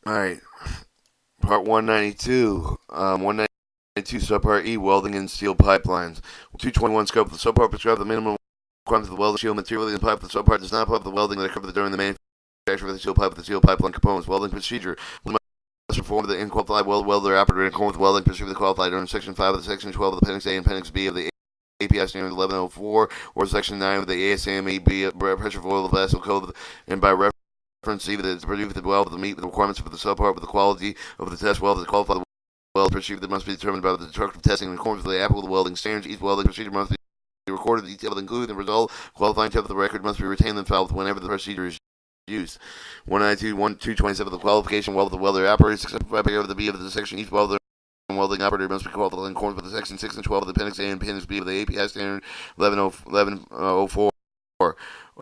Alright, Part 192. 192, Subpart E, Welding and Steel Pipelines. 221, Scope. The Subpart prescribes the minimum requirements of the welding steel material in the pipe. The Subpart does not apply the welding that occurs during the manufacture of the steel pipe with the steel pipeline components. Welding procedure. Must perform the unqualified welder operator in accordance with welding procedure with the qualified under Section 5 of the Section 12 of the Appendix A and Appendix B of the APS Standard 1104 or Section 9 of the ASME B Pressure for Oil Vessel Code, and by reference C that is produced with the weld to meet the requirements for the subpart with the quality of the test weld that qualified weld procedure that must be determined by the destructive testing in accordance with the applicable welding standards. Each welding procedure must be recorded in detail, including the result. Qualifying test of the record must be retained and filed whenever the procedure is used. 192, 227, the qualification weld of the welder operator, except by the B of the section. Each welder and welding operator must be qualified in accordance with the section 6 and 12 of the Appendix A and Appendix B of the APS Standard 1104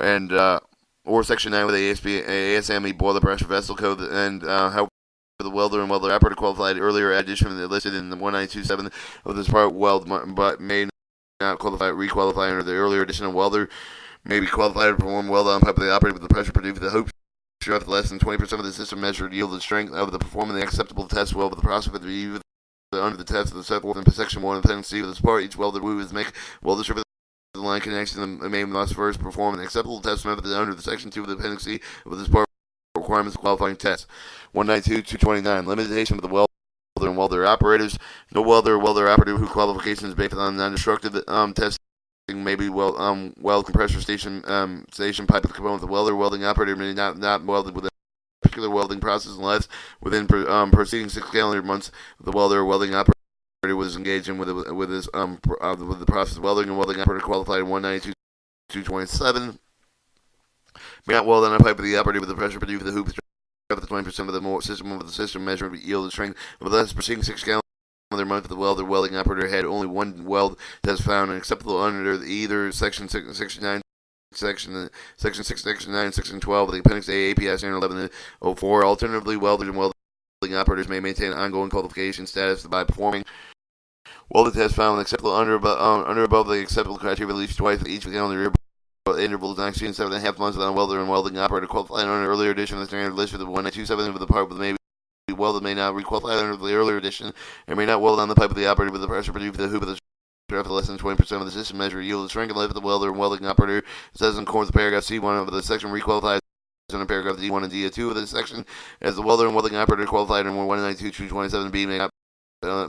and or Section 9 of the ASME Boiler Pressure Vessel Code, and however the welder and welder operator qualified earlier addition listed in the 1927 of this part weld, but may not requalify under the earlier edition of welder may be qualified to perform weld on pipe of the operator with the pressure produced with the hope of less than 20% of the system measured yielded strength of the performing the acceptable test weld with the process of the under the test of the set forth in section 1 of the Appendix C of this part. Each welder who is make welder surface the line connection the main must first perform an acceptable test method under the section 2 of the Appendix C of this part requirements of qualifying test. 192, 229, limitation of the welder and welder operators. No welder or welder operator whose qualification is based on non-destructive testing may be weld compressor station pipe with component of the welder. Welding operator may not weld with a particular welding process unless within preceding 6 calendar months the welder or welding operator was engaged in with the process of welding, and welding operator qualified in 192 227 may not weld on a pipe of the operator with the pressure produced with the hoop of the 20% of the system measuring yielded strength of the preceding 6 calendar month. The welder welding operator had only one weld test found and acceptable under either section 6, section 9, section 6, section 9, section 12 of the Appendix A APS Standard 1104. Alternatively, welders and welding operators may maintain ongoing qualification status by performing welding tests found acceptable under above the acceptable criteria at least twice each calendar year. Intervals not exceeding 7.5 months without a welder and welding operator qualified under an earlier edition of the standard list for the 1927 of the part with may be welded may not requalify under the earlier edition and may not weld on the pipe of the operator with the pressure produced with the hoop of the shaft less than 20% of the system measure yielded strength and lift of the welder and welding operator says in accordance with paragraph C1 of the section requalifies under paragraph D1 and D2 of this section as the welder and welding operator qualified under 192 227B may not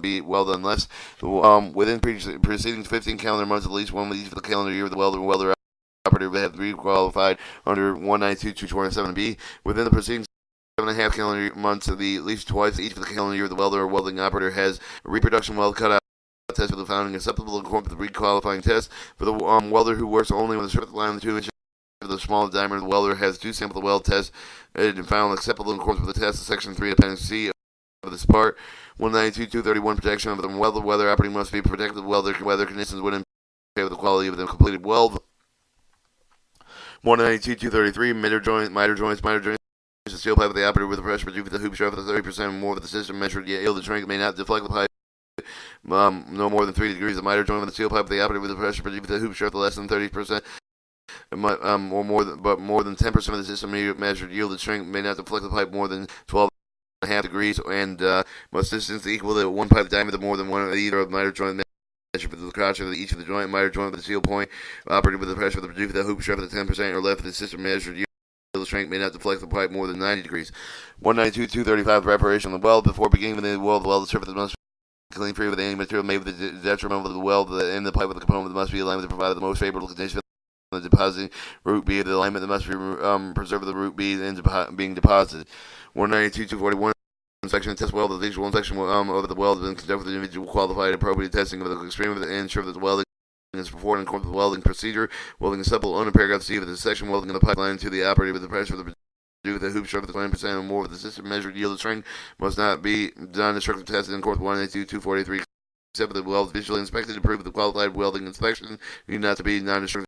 be welded unless within preceding 15 calendar months at least one of each of the calendar year of the welder and welder operator would have to be qualified under 192 227B within the preceding 7.5 calendar months at least twice each of the calendar year the welder or welding operator has a reproduction weld cutout test for the founding acceptable according to the requalifying test for the welder who works only with a surface line of 2 inches of the small diameter. The welder has 2 sample weld tests and found acceptable in accordance with the test of section 3 Appendix C of this part. 192 231 protection of the welder operating must be protected weather conditions would impair with the quality of the completed weld. 192 233 miter joints the steel pipe of the operator with the pressure produced with the hoop shaft of 30% or more of the system measured yielded strength may not deflect the pipe no more than 3 degrees. The miter joint of the steel pipe of the operator with the pressure produced with the hoop shaft of less than 30% or more than 10% of the system measured yielded strength may not deflect the pipe more than 12.5 degrees and must distance equal to one pipe diameter more than one of either of the miter joint measure for the crotch of each of the joint. Miter joint with the steel point operated with the pressure of the produced with the hoop shaft of the 10% or left of the system measured yielded strength may not deflect the pipe more than 90 degrees. 192 235 preparation of the weld before beginning the weld the surface must be clean free with any material made with the detriment of the weld in the pipe with the component that must be aligned to provide the most favorable conditions for the depositing root B. The alignment that must be preserved the root B being deposited. 192 241 section of test weld the visual section of the weld has been conducted with the individual qualified appropriate testing of the extreme of the ensure that the welding is performed in accordance with the welding procedure. Welding is simple under paragraph C of the section welding in the pipeline to the operator with the pressure of the with the hoop shaft of the 20% or more of the system measured yielded strength must not be non-destructive tested in accordance with 192 243 except for the weld visually inspected to prove the qualified welding inspection need not to be non-destructive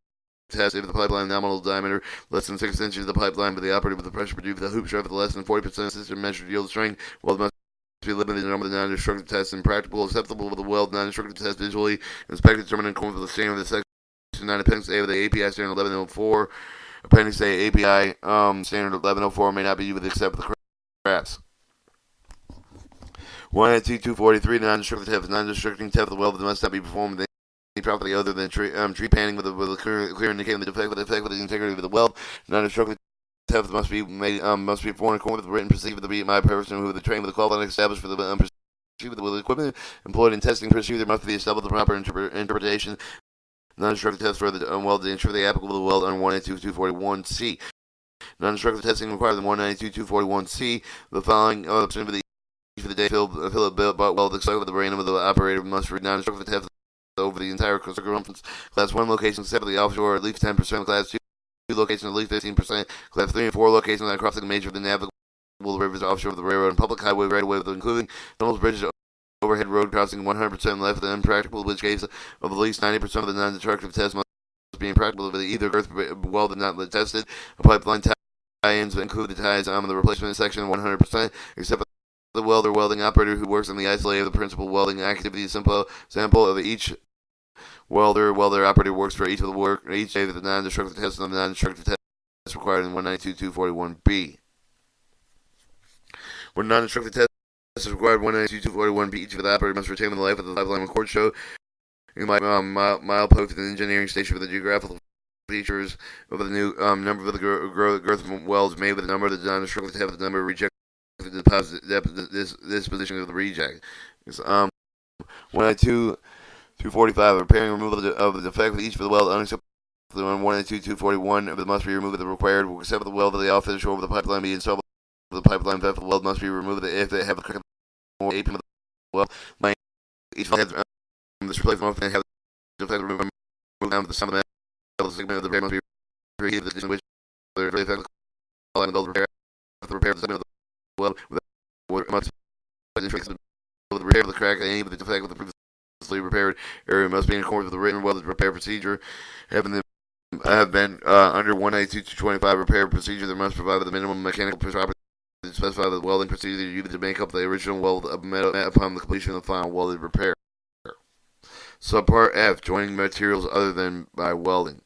test if the pipeline nominal diameter less than 6 inches of the pipeline but the operator with the pressure produced with the hoop shaft of less than 40% of the system measured yield strength weld must be limited in the number of non-destructive tests and practical acceptable with the weld non-destructive test visually inspected determined in accordance with the standard of the section 9 Appendix A of the API standard 1104 Appendix A API standard 1104 may not be used except for the crafts. 192.243. Non-destructive test. Non-destructing test of the weld that must not be performed with any property other than tree panning with a clear indicating the defect with the integrity of the weld. Non-destructive test must be performed according with the written procedure of the BMI person who is trained with the qualified established for the procedure with the equipment employed in testing procedure. There must be established the proper interpretation. Non-destructive test for the weld to ensure the applicable to the weld under 192.241C. Non-destructive testing required in 192.241C. The following for the day fill it but weld the cycle of the brain of the operator must read non-destructive test over the entire circumference. Class 1 locations separately offshore at least 10%. Class 2 locations at least 15%. Class 3 and 4 locations that crossing major of the navigable rivers offshore of the railroad and public highway right away, including tunnels, bridges, overhead road crossing 100% left and impractical, in which case of at least 90% of the non-destructive test must be impractical with either earth welded not tested. A pipeline tie-ins include the ties on the replacement section 100%, except for the welder welding operator who works on the isolated of the principal welding activity. Sample of each welder operator works for each of the work each day of the non-destructive test and the non-destructive test required in 192.241B. When non-destructive test is required 192.241B, each of the operator must retain the life of the pipeline record show milepost and engineering station for the geographical features of the new number of the girth welds made with the number of the non-destructive test, the number of rejected deposit this position of the reject. 192.245 repairing and removal of the defect with each of the weld unacceptable. 192.241 of it must be removed with the required except for the weld of the outfit shore of the pipeline be installed. The pipeline valve of the weld must be removed if they have a crack or aping of the weld. Each has this replacement must have the defect removed down to the sum of the metal segment of the repair must be repeated. The addition which the effect of the repair the segment of the weld must the repair of the crack and any of the defect with the previously repaired area must be in accordance with the written welded repair procedure. Have been under 192.225 repair procedure. There must provide the minimum mechanical properties to specify the welding procedure used to make up the original weld of metal upon the completion of the final welded repair. Subpart F: joining materials other than by welding.